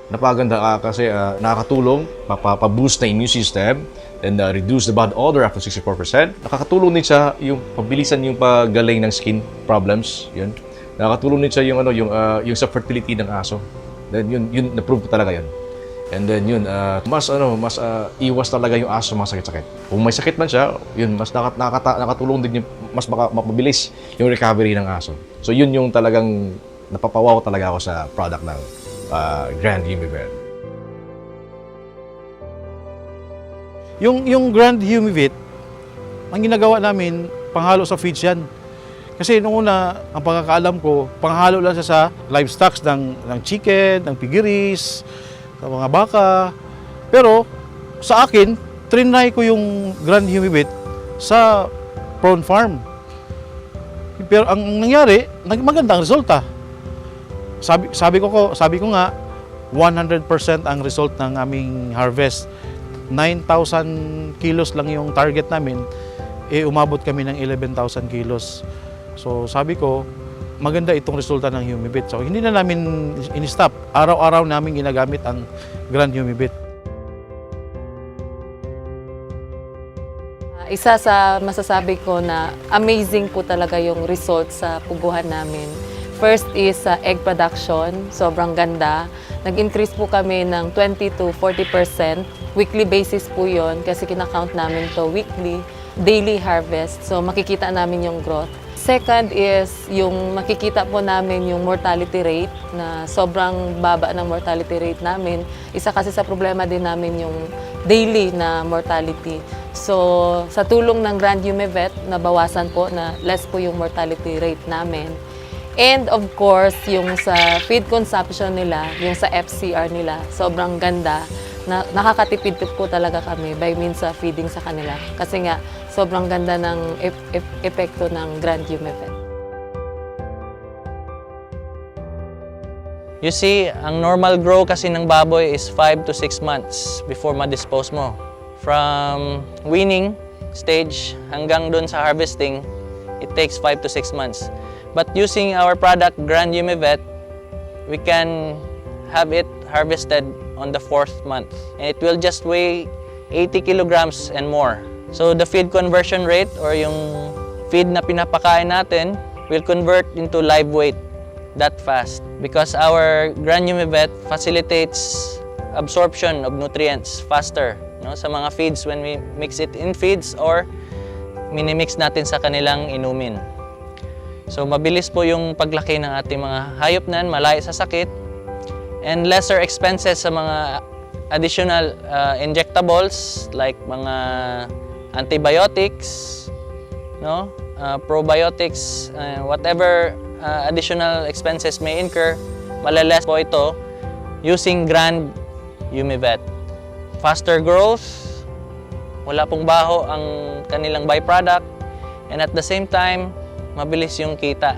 Napaganda kasi nakakatulong, mapapa-boost na immune system, and reduce the body odor up to 64%. Nakakatulong din siya yung pabilisan yung pagaling ng skin problems, yun. Nakakatulong din siya yung yung sa fertility ng aso. Then yun na-prove ko talaga yun. And then yun, mas iwas talaga yung aso sa mga sakit-sakit. Kung may sakit man siya, yun mas nakatulong din yung mas mapabilis yung recovery ng aso. So yun yung talagang napapawaw talaga ako sa product ng Grand Humivit. Yung Grand Humivit, ang ginagawa namin, panghalo sa feeds yan. Kasi nung una, ang pagkakaalam ko, panghalo lang siya sa livestock ng chicken, ng piggeries, sa mga baka. Pero sa akin, trinay ko yung Grand Humivit sa prawn farm. Pero ang nangyari, magandang resulta. Sabi ko nga, 100% ang result ng aming harvest. 9,000 kilos lang yung target namin, umabot kami ng 11,000 kilos. So sabi ko, maganda itong resulta ng Humivit. So hindi na namin in-stop. Araw-araw namin ginagamit ang Grand Humivit. Isa sa masasabi ko na amazing po talaga yung result sa puguhan namin. First is egg production, sobrang ganda. Nag-increase po kami ng 20 to 40%. Weekly basis po yon kasi kinakount namin to weekly, daily harvest. So makikita namin yung growth. Second is yung makikita po namin yung mortality rate na sobrang baba ng mortality rate namin. Isa kasi sa problema din namin yung daily na mortality. So sa tulong ng Grand Humivit, nabawasan po na less po yung mortality rate namin. And of course, yung sa feed consumption nila, yung sa FCR nila, sobrang ganda. Nakakatipid po talaga kami by means sa feeding sa kanila. Kasi nga, sobrang ganda ng epekto ng Grand Humivit. You see, ang normal grow kasi ng baboy is 5 to 6 months before ma-dispose mo. From weaning stage hanggang dun sa harvesting, it takes 5 to 6 months. But using our product, Grand Humivit, we can have it harvested on the 4th month. And it will just weigh 80 kilograms and more. So the feed conversion rate or yung feed na pinapakain natin will convert into live weight that fast. Because our Grand Humivit facilitates absorption of nutrients faster, no, sa mga feeds when we mix it in feeds or minimix natin sa kanilang inumin. So mabilis po yung paglaki ng ating mga hayop na malayo sa sakit and lesser expenses sa mga additional injectables like mga antibiotics, no, probiotics, whatever additional expenses may incur, malales po ito using Grand Humivit. Faster growth, wala pong baho ang kanilang byproduct, and at the same time, mabilis yung kita.